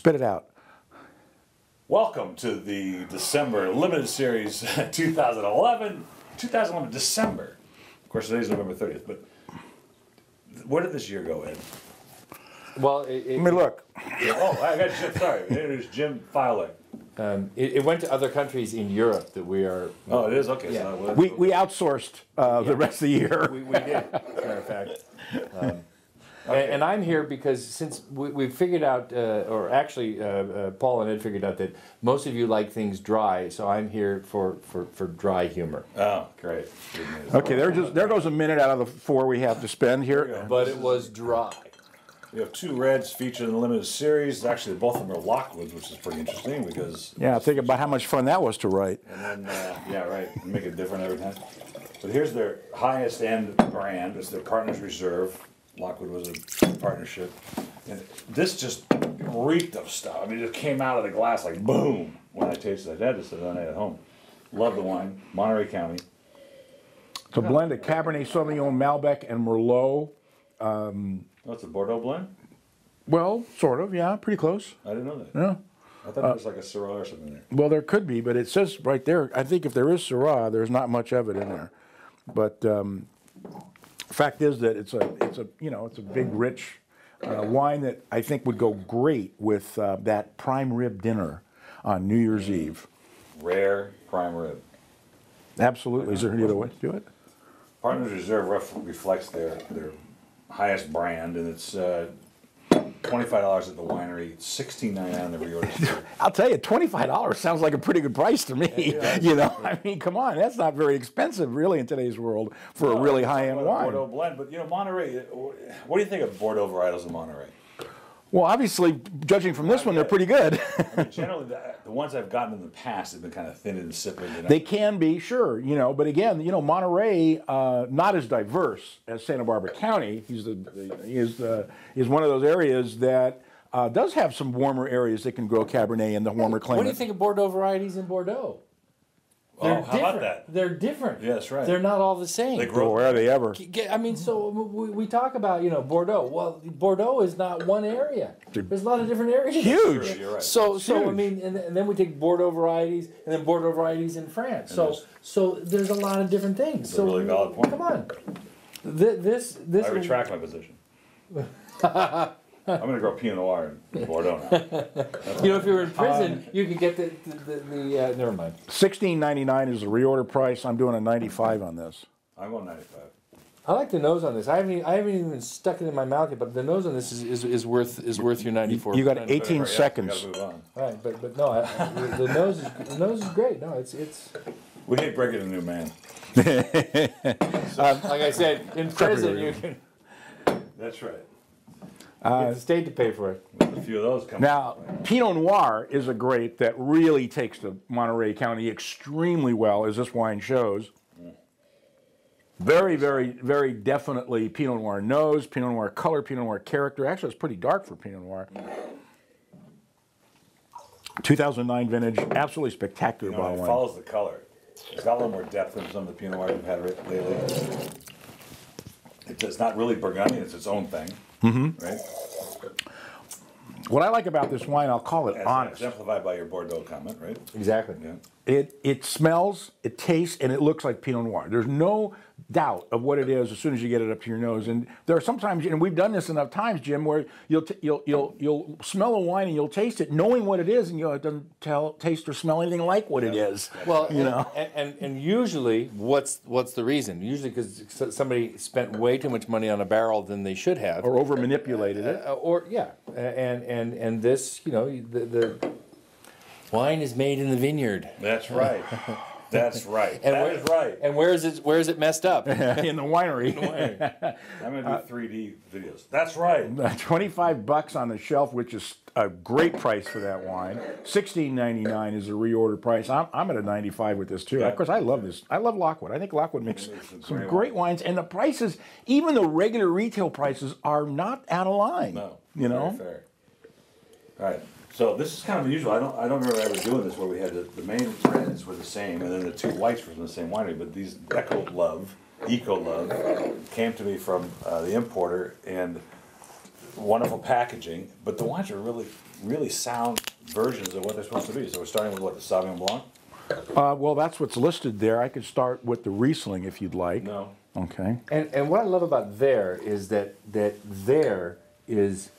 Spit it out. Welcome to the December Limited Series 2011 December. Of course, today's November 30th, but where did this year go, Ed? Well, Let me look. Oh, I got Jim, sorry. There's Jim Fiolek. it went to other countries in Europe that we are. Oh, it is? Okay. Yeah. So, We outsourced the rest of the year. We did, as a matter of fact. And I'm here because since we've figured out, or actually Paul and Ed figured out that most of you like things dry, so I'm here for dry humor. oh, great. Good news. Okay, there goes a minute out of the 4 we have to spend here. But it was dry. We have 2 reds featured in the limited series. Actually, both of them are Lockwoods, which is pretty interesting because... Yeah, think about how much fun that was to write. And then, yeah, right, make it different every time. But here's their highest end brand. It's their Partners Reserve. Lockwood was a partnership. And this just reeked of stuff. I mean, it just came out of the glass like boom when I tasted it. I had to sit down at home. Love the wine. Monterey County. It's a blend of Cabernet Sauvignon, Malbec, and Merlot. Oh, it's a Bordeaux blend? Well, sort of, yeah, pretty close. I didn't know that. Yeah. I thought it was like a Syrah or something there. Well, there could be, but it says right there, I think if there is Syrah, there's not much of it in there. But fact is that it's a big, rich wine that I think would go great with that prime rib dinner on New Year's Eve. Rare prime rib. Absolutely. Is there any other way to do it? Partners Reserve reflects their highest brand, and it's $25 at the winery, $16.99 on the reorder store. I'll tell you, $25 sounds like a pretty good price to me. Yeah. You know, I mean, come on, that's not very expensive, really, in today's world for a really high-end wine. Bordeaux blend, but you know, Monterey. What do you think of Bordeaux varietals in Monterey? Well, obviously, judging from this one, they're pretty good. I mean, generally, the ones I've gotten in the past have been kind of thin and insipid. You know? They can be, sure, but again, Monterey, not as diverse as Santa Barbara County. Is one of those areas that does have some warmer areas that can grow Cabernet in the warmer climate. What do you think of Bordeaux varieties in Bordeaux? Oh, how about that? They're different. Yeah, that's right. They're not all the same. They grow. Where are they ever? I mean, so we talk about Bordeaux. Well, Bordeaux is not one area. There's a lot of different areas. Huge. Sure, you're right. So I Huge. mean, and then we take Bordeaux varieties, and then Bordeaux varieties in France. So there's a lot of different things. That's a really valid point. Come on, this. I retract my position. I'm going to grow Pinot Noir in Bordeaux now. If you were in prison, you could get the never mind. $16.99 is the reorder price. I'm doing a 95 on this. I'm going 95. I like the nose on this. I haven't even stuck it in my mouth yet, but the nose on this is worth your 94. You got 18 Right, seconds. we gotta move on. Right, but no, the nose is great. No, it's. We hate breaking a new man. Like I said, in prison you can. That's right. Get the state to pay for it. A few of those come. Now, Pinot Noir is a grape that really takes to Monterey County extremely well, as this wine shows. Very, very, very definitely Pinot Noir nose, Pinot Noir color, Pinot Noir character. Actually, it's pretty dark for Pinot Noir. 2009 vintage, absolutely spectacular bottle It wine. follows the color. It's got a little more depth than some of the Pinot Noir we've had lately. It's not really Burgundian, it's its own thing. Mm-hmm. Right? What I like about this wine, I'll call it As honest. exemplified by your Bordeaux comment, right? Exactly. Yeah. It smells, it tastes, and it looks like Pinot Noir. There's no doubt of what it is as soon as you get it up to your nose. And there are sometimes, and we've done this enough times, Jim, where you'll smell a wine and you'll taste it, knowing what it is, and it doesn't taste or smell anything like what it is. Well, and usually, what's the reason? Usually because somebody spent way too much money on a barrel than they should have, Or over manipulated it. and this, the wine is made in the vineyard. That's right. That's right. And That is right. And where is it messed up? In the winery. I'm going to do 3D videos. That's right. $25 on the shelf, which is a great price for that wine. $16.99 is the reorder price. I'm at a 95 with this too. Yeah. Of course, I love this. I love Lockwood. I think Lockwood makes some great great wines, and the prices, even the regular retail prices, are not out of line. No. Very fair. All right. So this is kind of unusual. I don't remember ever doing this where we had the main reds were the same, and then the 2 whites were from the same winery. But these Eco Love came to me from the importer, and wonderful packaging, but the wines are really, really sound versions of what they're supposed to be. So we're starting with what, the Sauvignon Blanc? Well, that's what's listed there. I could start with the Riesling if you'd like. No. Okay. And what I love about there is that there is,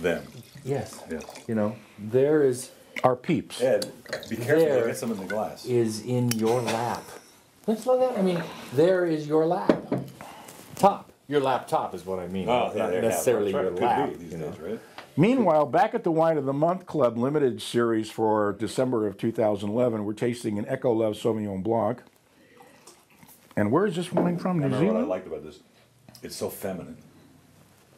Them. yes, Yes. you know, there is Our peeps. Ed, be careful, There you'll get some in the glass. is in your lap. Let's look at. I mean, there is your lap. Top. Your laptop is what I mean. Oh, not yeah, yeah, necessarily that's right. your Could lap. be these you know. days, right? Meanwhile, back at the Wine of the Month Club Limited Series for December of 2011, we're tasting an Echo Love Sauvignon Blanc. And where is this wine from? New Remember what I Zealand? liked about this? It's so feminine.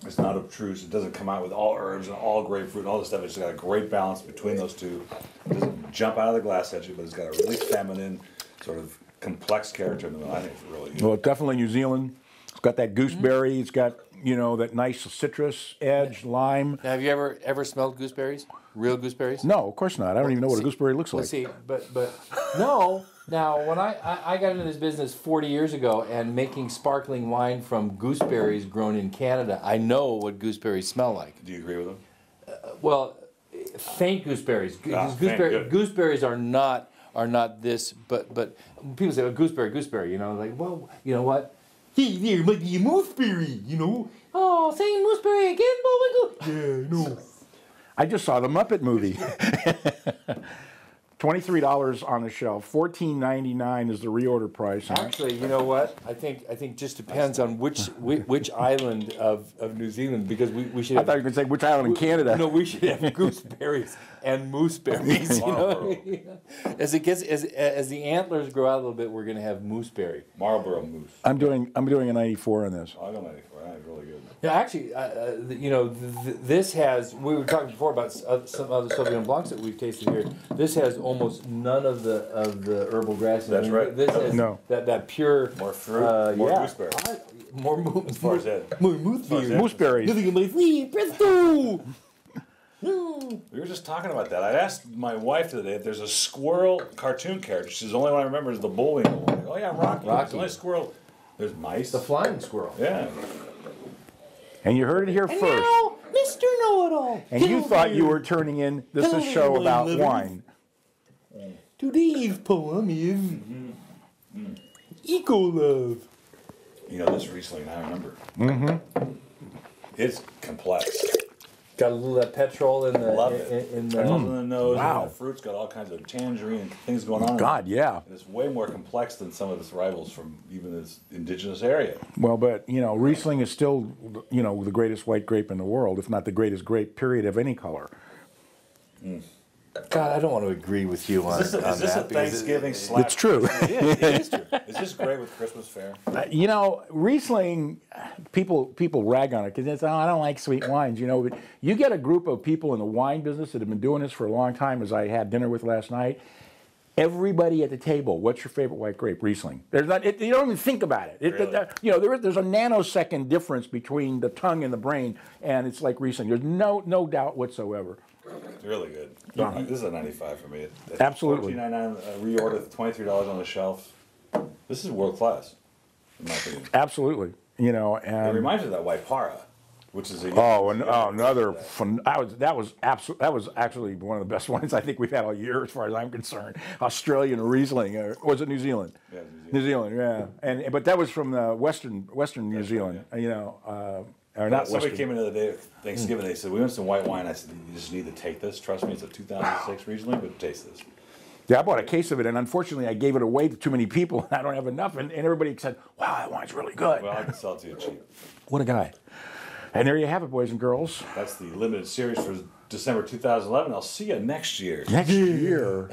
It's not obtrusive. It doesn't come out with all herbs and all grapefruit and all this stuff. It's got a great balance between those two. It doesn't jump out of the glass at you, but it's got a really feminine, sort of complex character in the middle. I think it's really good. Well, definitely New Zealand. It's got that gooseberry. It's got, you know, that nice citrus edge, lime. Now, have you ever smelled gooseberries? Real gooseberries? No, of course not. I don't even know what a gooseberry looks like. Let's see, but no. Now, when I got into this business 40 years ago and making sparkling wine from gooseberries grown in Canada, I know what gooseberries smell like. Do you agree with them? Well, faint gooseberries. faint, good. Gooseberries are not this, but people say, oh, gooseberry. You know, like, well, you know what? Hey, there might be a mooseberry. You know, oh, same mooseberry again, oh my God. Yeah, no. I just saw the Muppet movie. $23 on the shelf. $14.99 is the reorder price. Actually, you know what? I think just depends on which island of New Zealand, because we should I have, thought you were going to say which island in Canada. No, we should have gooseberries and mooseberries. You know? As the antlers grow out a little bit, we're going to have mooseberry. Marlboro Moose. I'm doing a 94 on this. I don't know. That's really good. Yeah, actually, you know, this has. We were talking before about some other Sauvignon Blancs that we've tasted here. This has almost none of the herbal grasses. That's right. This has No. that pure More fruit, more yeah. gooseberry. More As far as that. more mooseberry. Mooseberries. Nothing in my sleeve, presto. We were just talking about that. I asked my wife today if there's a squirrel cartoon character. She says, the only one I remember is the Bullwinkle one. I go, oh yeah, Rocky. It's the only squirrel. There's mice. The flying squirrel. Yeah. And you heard it here first. Now, Mr. Know-It-All. And you thought you were turning in this is a show about wine. Today's poem is Eco Love. You know, this Riesling, I remember. Mm-hmm. It's complex. Got a little of that petrol in the Love it. in Petrol's in the nose. Wow. And the fruit's got all kinds of tangerine and things going on. God, yeah. And it's way more complex than some of its rivals from even this indigenous area. Well, but, you know, Riesling is still, you know, the greatest white grape in the world, if not the greatest grape, period, of any color. God, I don't want to agree with you on Is this a that. because Thanksgiving It's slap? true. It is true. Is this great with Christmas fare? You know, Riesling, people rag on it because it's, oh, I don't like sweet wines. You know, but you get a group of people in the wine business that have been doing this for a long time, as I had dinner with last night. Everybody at the table, what's your favorite white grape? Riesling. There's not. You don't even think about it. Really? You know, there's a nanosecond difference between the tongue and the brain, and it's like Riesling. There's no doubt whatsoever. It's really good. This is a 95 for me. Absolutely. $14.99 reorder, $23 on the shelf. This is world class, in my opinion. Absolutely. You know, It and reminds me of that Waipara, which is a another fun. That was actually one of the best wines I think we've had all year, as far as I'm concerned. Australian Riesling, or was it New Zealand? Yeah, New Zealand, yeah. But that was from the Western New Zealand. right, You know, or not Somebody Western. came in the other day of Thanksgiving. They said, "We want some white wine." I said, "You just need to take this. Trust me, it's a 2006 Riesling, but taste this." Yeah, I bought a case of it, and unfortunately, I gave it away to too many people, and I don't have enough. And everybody said, "Wow, that wine's really good." Well, I can sell it to you cheap. What a guy! And there you have it, boys and girls. That's the limited series for December 2011. I'll see you next year. Next year.